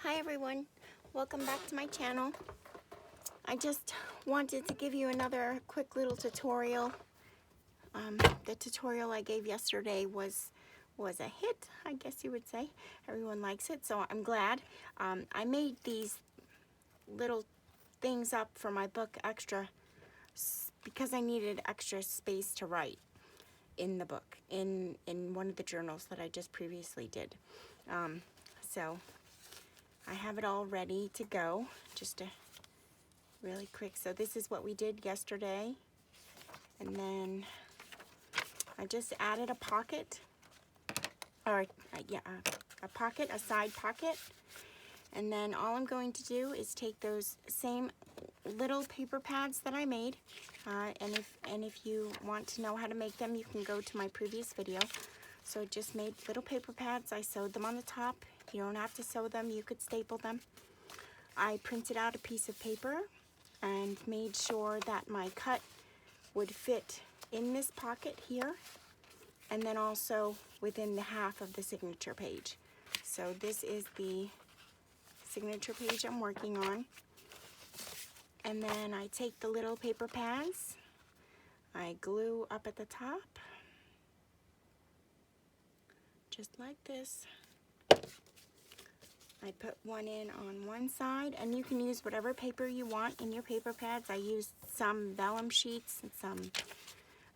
Hi everyone, welcome back to my channel. I just wanted to give you another quick little tutorial. The tutorial I gave yesterday was a hit, I guess you would say. Everyone likes it, so I'm glad. I made these little things up for my book extra because I needed extra space to write in the book, in one of the journals that I just previously did. So I have it all ready to go, just a really quick. So this is what we did yesterday, and then I just added a pocket, or a pocket, a side pocket, and then all I'm going to do is take those same little paper pads that I made, and if you want to know how to make them, you can go to my previous video. So I just made little paper pads. I sewed them on the top. You don't have to sew them, you could staple them. I printed out a piece of paper and made sure that my cut would fit in this pocket here, and then also within the half of the signature page. So this is the signature page I'm working on. And then I take the little paper pads, I glue up at the top, just like this. I put one in on one side, and you can use whatever paper you want in your paper pads. I used some vellum sheets and some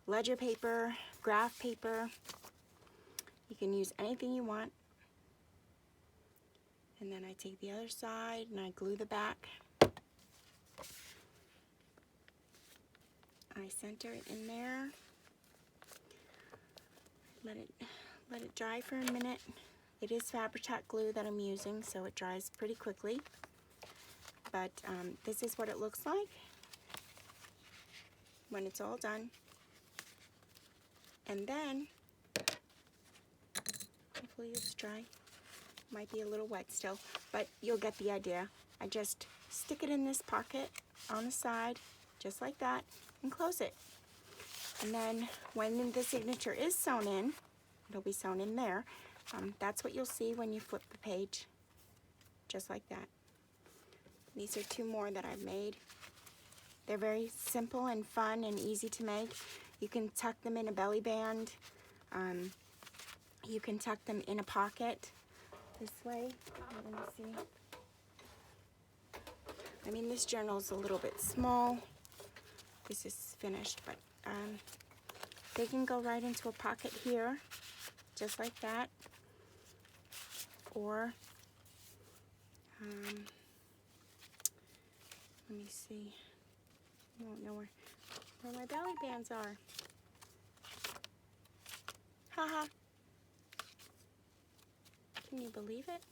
ledger paper, graph paper. You can use anything you want. And then I take the other side and I glue the back. I center it in there. Let it dry for a minute. It is Fabri-Tac glue that I'm using, so it dries pretty quickly. But this is what it looks like when it's all done. And then, hopefully it's dry. Might be a little wet still, but you'll get the idea. I just stick it in this pocket on the side, just like that, and close it. And then when the signature is sewn in, it'll be sewn in there. That's what you'll see when you flip the page, just like that. These are two more that I've made. They're very simple and fun and easy to make. You can tuck them in a belly band. You can tuck them in a pocket this way. Let me see. I mean, this journal is a little bit small. This is finished, but they can go right into a pocket here, just like that. Or, let me see. I don't know where my belly bands are. Haha. Can you believe it?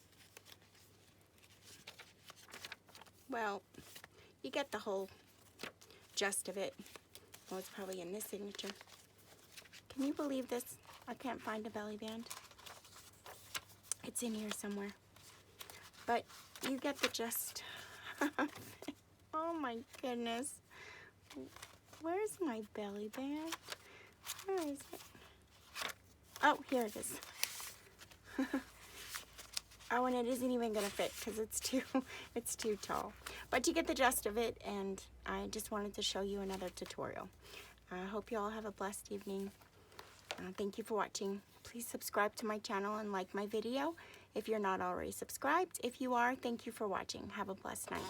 Well, you get the whole gist of it. Oh, it's probably in this signature. Can you believe this? I can't find a belly band. It's in here somewhere. But you get the gist. Oh my goodness. Where's my belly band? Where is it? Oh, here it is. Oh, and it isn't even gonna fit because it's too tall. But you get the gist of it, and I just wanted to show you another tutorial. I hope you all have a blessed evening. Thank you for watching. Please subscribe to my channel and like my video if you're not already subscribed. If you are, thank you for watching. Have a blessed night.